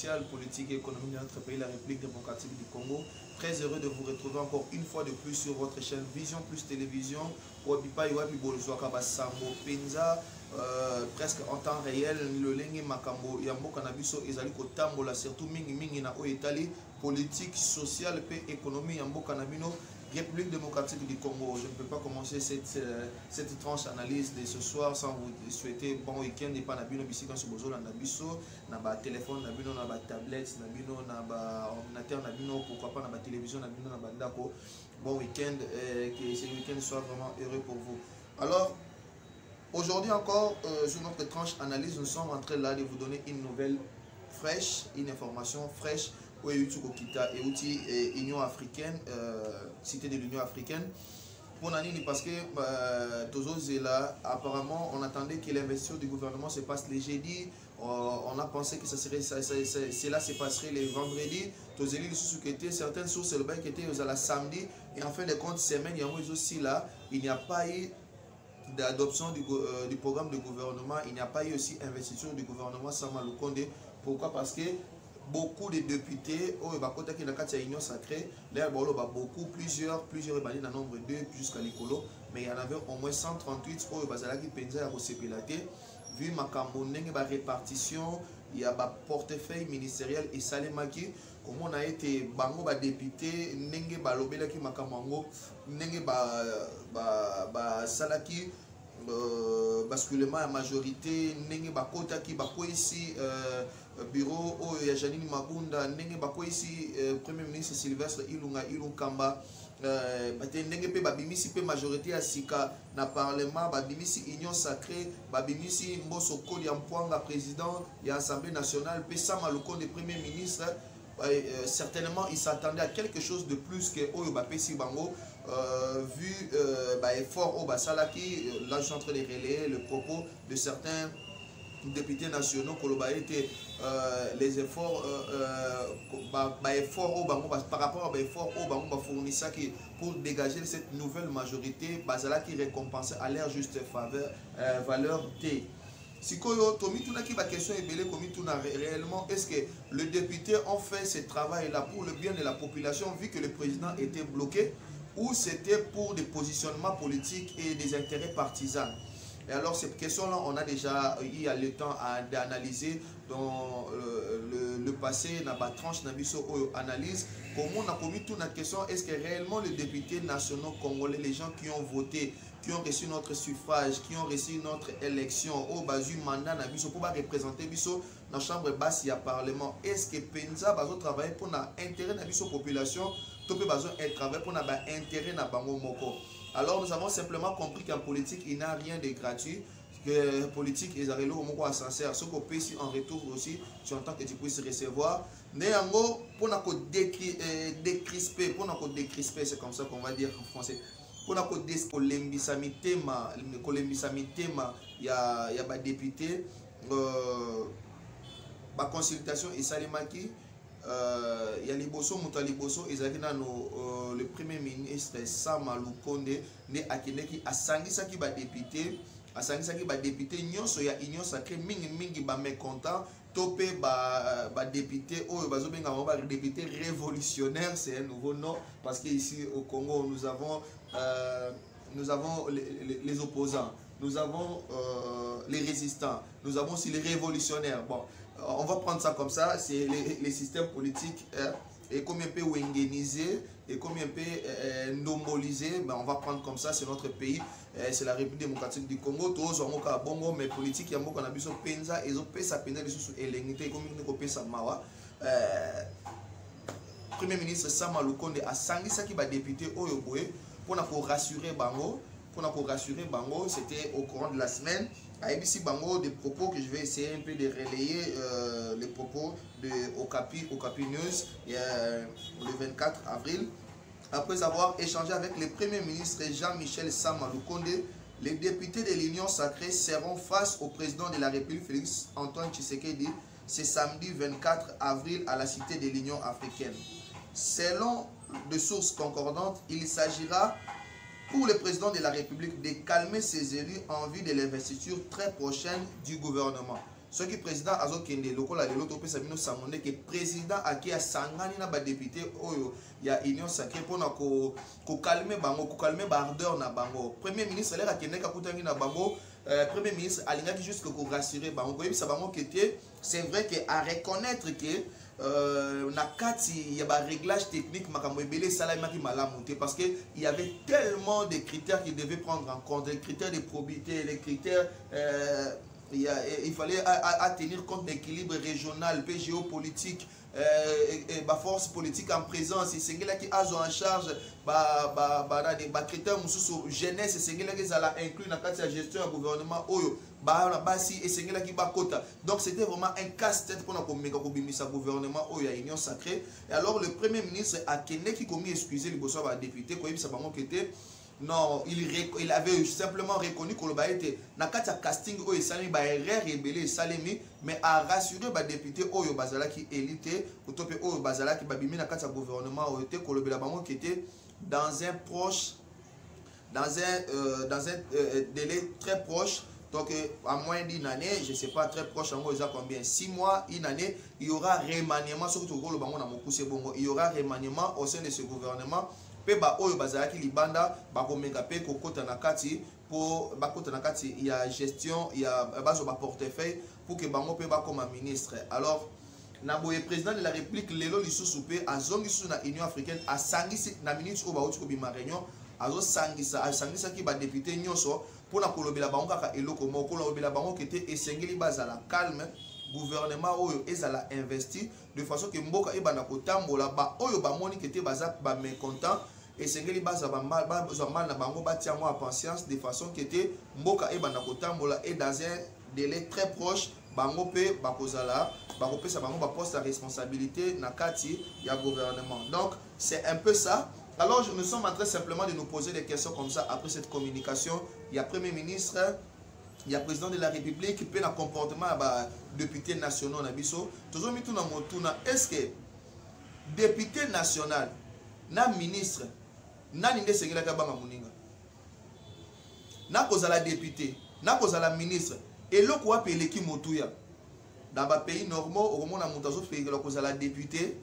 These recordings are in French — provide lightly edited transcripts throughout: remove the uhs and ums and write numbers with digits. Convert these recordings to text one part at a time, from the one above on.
sociale, politique et économique de notre pays, la République démocratique du Congo. Très heureux de vous retrouver encore une fois de plus sur votre chaîne Vision Plus Télévision. Presque en temps réel, le lengi makambo yambo kanabiso ezali kotambola surtout mingi na Italie, politique, sociale et économie yambo kanabino. République démocratique du Congo. Je ne peux pas commencer cette tranche analyse de ce soir sans vous souhaiter bon week-end et pas nabino bisi quand ce bozo na nabiso na ba téléphone nabino na ba tablette nabino na ba ordinateur nabino pourquoi pas na ba télévision nabino na ba ndako. Bon week-end que ce week-end soit vraiment heureux pour vous. Alors aujourd'hui encore sur notre tranche analyse, nous sommes en train là de vous donner une nouvelle fraîche, une information fraîche. Oui, et Union africaine, cité de l'Union africaine. Pour Nani, parce que là, apparemment, on attendait que l'investiture du gouvernement se passe les jeudis. On a pensé que cela se passerait les vendredis. Certaines sources le bail qui était la samedi. Et en fin de compte, semaine, il y a aussi là, il n'y a pas eu d'adoption du programme de gouvernement. Il n'y a pas eu aussi investiture du gouvernement Samalou Konde. Pourquoi? Parce que beaucoup de députés au bakota qui na kati ya union sacrée là beaucoup plusieurs dans nombre 2 jusqu'à l'écolo, mais il y en avait au moins 138 au bazalaki penza ya kosepelate vu makambo ndenge ba répartition il y a ba portefeuille ministériel et salemaki comme on a été bango ba député ndenge ba lobelaki makambo ndenge ba salaki basculement à majorité ndenge bakota ki bako ici bureau o ya Janine Mabunda ndenge bako ici premier ministre Sylvestre Ilunkamba bate ndenge pe babimisi pe majorité ya sika na parlement babimisi union sacrée babimisi Mboso Koli ya Mpwanga président ya assemblée nationale pe Samalou de premier ministre. Certainement il s'attendait à quelque chose de plus que Oyo Bapesi Bango vu effort au Basalaki. Là je suis en train de relayer le propos de certains députés nationaux était les efforts effort au Bango par rapport à effort au Bango fournissaki pour dégager cette nouvelle majorité Basalaki récompensée à leur juste valeur T. Si la question est réellement, est-ce que les députés ont fait ce travail-là pour le bien de la population vu que le président était bloqué ou c'était pour des positionnements politiques et des intérêts partisans? Et alors cette question-là, on a déjà eu le temps d'analyser dans le passé, dans la tranche analyse, comment on a commis toute la question, est-ce que réellement les députés nationaux congolais, les gens qui ont voté, qui ont reçu notre suffrage, qui ont reçu notre élection, au bas du mandat pour représenter dans la chambre basse, il y a parlement, est-ce que Penza va travailler pour l'intérêt de la population, tout peut travailler pour l'intérêt de la Moko? Alors nous avons simplement compris qu'en politique, il n'y a rien de gratuit. Que politique, ils arrivent au moment sincère. Ce qu'on peut ici en retour aussi, tu entends que tu puisses recevoir. Néanmoins, pour nous décrisper, c'est comme ça qu'on va dire en français. Pour nous décrisper, il y a des députés, la consultation et salimaki. Il y a les bosso, le premier ministre Samalou Konde ne akineki asangisaki ba député nyonso ya union sacrée mingi ba mécontent topé ba député o bazobenga ba député révolutionnaire. C'est un nouveau nom parce que ici au Congo nous avons les opposants, nous avons les résistants, nous avons aussi les révolutionnaires. Bon, on va prendre ça comme ça, c'est les systèmes politiques et combien peut wengeniser et combien peut normaliser, ben on va prendre comme ça, c'est notre pays, c'est la République démocratique du Congo. Tous ont un bongo mais politique il y a beaucoup d'abus sur penza et ont ça penza sous élémité comme une copie ça mawa. Premier ministre Samalou Konde a sangli ça qui va député Oyoboé pour rassurer Bango. Pour rassurer Bango, c'était au courant de la semaine. À ABC Bango, des propos que je vais essayer un peu de relayer, les propos de Okapi News le 24 avril. Après avoir échangé avec le Premier ministre Jean-Michel Samalou Konde, les députés de l'Union sacrée seront face au président de la République Félix Antoine Tshisekedi ce samedi 24 avril à la Cité de l'Union africaine. Selon des sources concordantes, il s'agira pour le président de la République de calmer ses élus en vue de l'investiture très prochaine du gouvernement. ce qui président azo kende lokola lelo to pesa bino sangonde que président aki a sangani na ba député oyo ya union sacrée pona ko calmer bango ko calmer ba ardeur na bango premier ministre lera kende ka kutangi na bango premier ministre alingaki juste ko rassurer bango ko yebisa bango que c'est vrai que à reconnaître que na kati ya ba réglage technique makambo ebele salamaki malamu te parce que il y avait tellement de critères qu'il devait prendre en compte, les critères de probité, les critères il fallait tenir compte d'équilibre régional, géopolitique, force politique en présence, c'est là qui a en charge des critères jeunesse, c'est là qui a inclus dans la gestion du gouvernement. Donc c'était vraiment un casse-tête pour le gouvernement au Union sacrée. Et alors le premier ministre a qui commis excuser les députés qui était non, il avait simplement reconnu que le était na kati casting o esali ba erreur rebelle salemi mais a rassuré ba député oyo bazala qui élité utopé oyo bazala qui babimi na kati gouvernement o était ko lobela bango qui était dans un proche dans un délai très proche. Donc à moins d'une année, je ne sais pas très proche, en gros, combien 6 mois, une année, il y aura remaniement, surtout il y aura remaniement au sein de ce gouvernement. Pe ba oyo bazalaki libanda ba komenga pe kokota na kati pour ba kota na kati il y a gestion il y a bazo ba portefeuille pour que bango pe ba comme ministre. Alors na boye président de la République lelo lisusu pe azongi su na Union africaine a sangisi na minute o ba uti ko bima réunion azo sangisa ki ba député nyonso pour na kolobela bango kaka eloko moko kolobela bango kete esengeli bazala calme gouvernement oyo ezala investi de façon que mboka ebanda kotambola ba oyo ba moni kete baza ba mécontent esengeli baza ba mal na bango batia moi patience de façon que mboka ebanda kotambola et dans un délai très proche bango pe bakozala bakopesa bango ba poste à responsabilité na kati ya gouvernement. Donc c'est un peu ça. Alors nous sommes en train simplement de nous poser des questions comme ça après cette communication. Il y a premier ministre, il y a président de la République, puis le comportement des députés nationaux. Est-ce que député national, na ministre, na ninde sengela kabanga muninga, na kozala député, na kozala ministre, et le quoi paye l'équipe motuya dans les pays normaux, au moment où on a fait kozala député,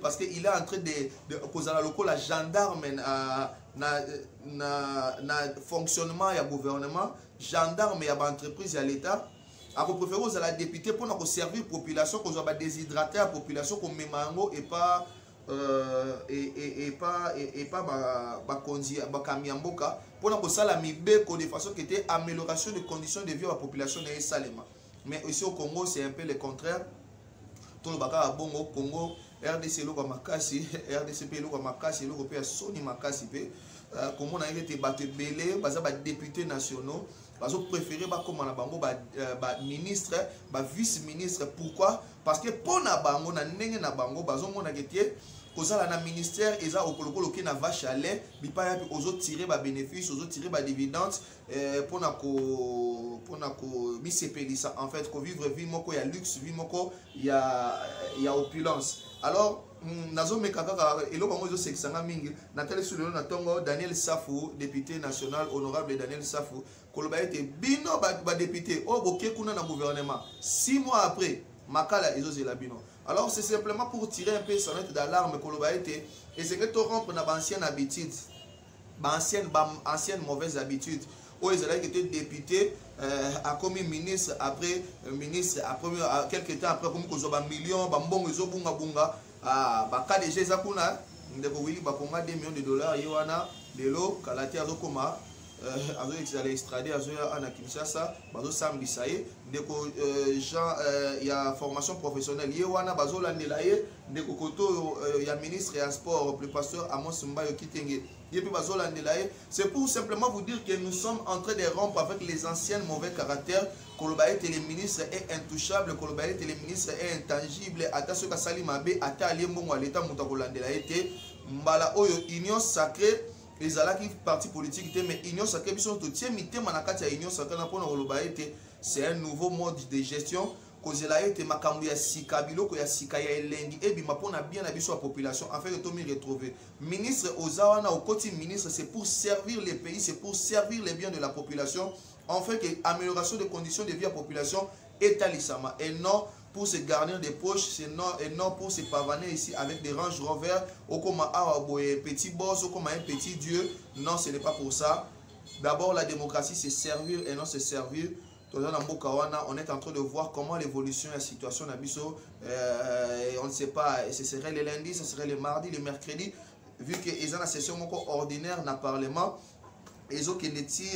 parce qu'il est en train de kozala la gendarme na fonctionnement du gouvernement, gendarme et entreprise à l'État, à préférer aux la député pour nous servir la population, qu'on soit déshydraté la population comme mémango et pas kamiamboka pour nous ça la mibeko de façon qui était amélioration des conditions de vie de la population et salema. Mais ici au Congo c'est un peu le contraire. Tout le baka à Bongo Congo RDC loko makasi RDC loko makasi loko pe soni makasi pe comme on a été battu belé baza ba députés nationaux bazo préféré ba comme na bango ba ministre ba vice ministre. Pourquoi? Parce que pour na bango na ndenge na bango bazo mona ketie kozala na ministère eza okolokolo ke na vache à lait bipa ya ozo tirer ba bénéfice ozo tirer ba dividendes pour na ko mi sepelisa en fait ko vivre vie moko ya luxe vie moko ya opulence. Alors nazo mekaka eloko ngo zo seksanga mingi natali sulelo na tongo Daniel Safou député national honorable Daniel Safou koloba ete bino ba député o boke kuna na gouvernement 6 mois après makala ezozela bino. Alors c'est simplement pour tirer un peu sonnette d'alarme koloba ete et c'est que to rompre na ancienne habitude ancienne mauvaise habitude où ils allaient être députés a commis ministre après quelques temps après comme kozoba millions bambongo ezobunga bunga ba KDG zakuna ndeko wili bakonga 2 millions de dollars yewana lelo kalati azokoma azo extrader azo ana Kinshasa bazo sambisa ye ndeko Jean ya formation professionnelle yewana bazo landela ye ndeko koto ya ministre ya sport le pasteur Amos Mbayo Kitenge. C'est pour simplement vous dire que nous sommes en train de rompre avec les anciens mauvais caractères. Kolobaye les ministres est intouchable, Kolobaye les ministres est intangible. Ata ce que Salimabe, ata aliembongo à l'état mutakolandela été mbala oyo union sacrée. Les alaki parti politique mais union sacrée biso to tie mité manakati ya union sacrée na pona kolobaye c'est un nouveau mode de gestion. Kozela ete makambu ya sika biloko ya sika ya elengi ebima pona bien na biso la population afin de to mi retrouver ministre ozawana okoti ministre c'est pour servir les pays, c'est pour servir les biens de la population en fait que amélioration des conditions de vie de la population etalisama et non pour se garnir des poches, et non pour se pavaner ici avec des Range Rover, ou comme un petit boss, ou comme un petit dieu. Non, ce n'est pas pour ça. D'abord, la démocratie, c'est servir et non se servir. On est en train de voir comment l'évolution de la situation d'Abisso, on ne sait pas, ce serait le lundi, ce serait le mardi, le mercredi, vu qu'ils ont la session ordinaire dans le Parlement, ils ont qu'ils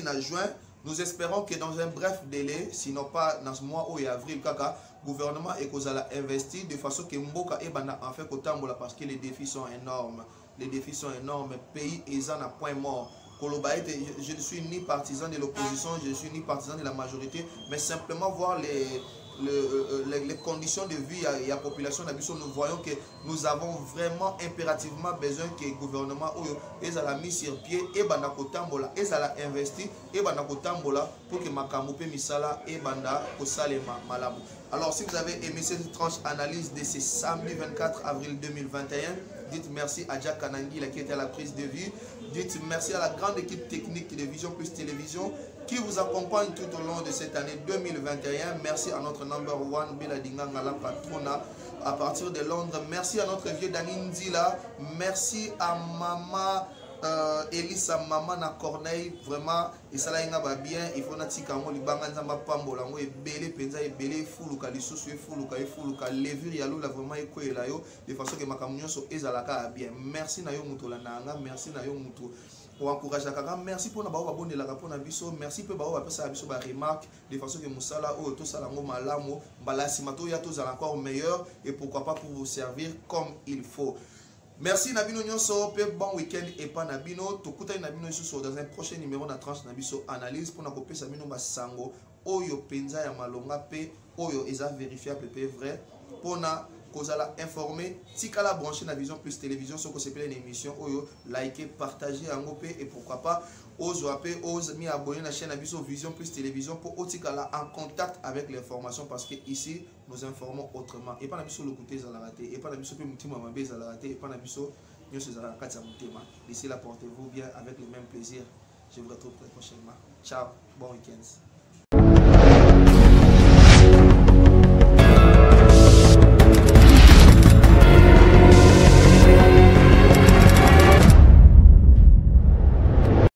en juin. Nous espérons que dans un bref délai, sinon pas dans ce mois ou avril, le gouvernement est investi de façon que Mboka et Bana en fait qu'au parce que les défis sont énormes. Les défis sont énormes. Le pays est en point mort. Je ne suis ni partisan de l'opposition, je ne suis ni partisan de la majorité, mais simplement voir les conditions de vie et la population d'Abisso, nous voyons que nous avons vraiment impérativement besoin que le gouvernement ait mis sur pied et banakotambola et ça investi et banakotambola pour que makamupe misala et banda kosalema malamu. Alors si vous avez aimé cette tranche analyse de ce samedi 24 avril 2021, dites merci à Jack Kanangi qui était à la prise de vue. Dites merci à la grande équipe technique de Vision Plus Télévision qui vous accompagne tout au long de cette année 2021. Merci à notre number one, Beladinga Ngala Patrona, à partir de Londres. Merci à notre vieux Danin Zila. Merci à Maman Elisa, Maman na Corneille. Vraiment, et ça là, va bien. Il faut que nous libanga nzamba pambola ngo ebele penza ebele fuluka lisusu fuluka levure ya lula vraiment ekoela yo de façon que makamunyo so ezalaka bien. Merci na yo mutola nanga, merci na yo muto pour encourager kaka, merci pour na ba abonner la pour na biso, merci pour ba pesa biso ba remarque de façon que musala o to sala ngo malamu balasi mato ya to zala encore meilleur et pourquoi pas pour vous servir comme il faut. Merci Nabino Nyonso, bon week-end et pas Nabino. Tokuta Nabino Nyonso dans un prochain numéro de la tranche Nabiso analyse pour nakopé Sabino Basango. Oyo penza ya malonga pe oyo eza vérifiable pe vrai pour na kozala informé. Tikala branché na Vision Plus Télévision sur que une émission oyo liker, partager en pe et pourquoi pas ose appeler, ose mi abonner la chaîne Nabiso Vision Plus Télévision pour otikala en contact avec l'information parce que ici nous informons autrement et pas Nabiso le côté za la raté et pas Nabiso pe mutima mabe za la raté et pas Nabiso nyonso za la katsa mutema. D'ici là portez-vous bien avec le même plaisir. Je vous retrouve très prochainement. Ciao, bon week-end.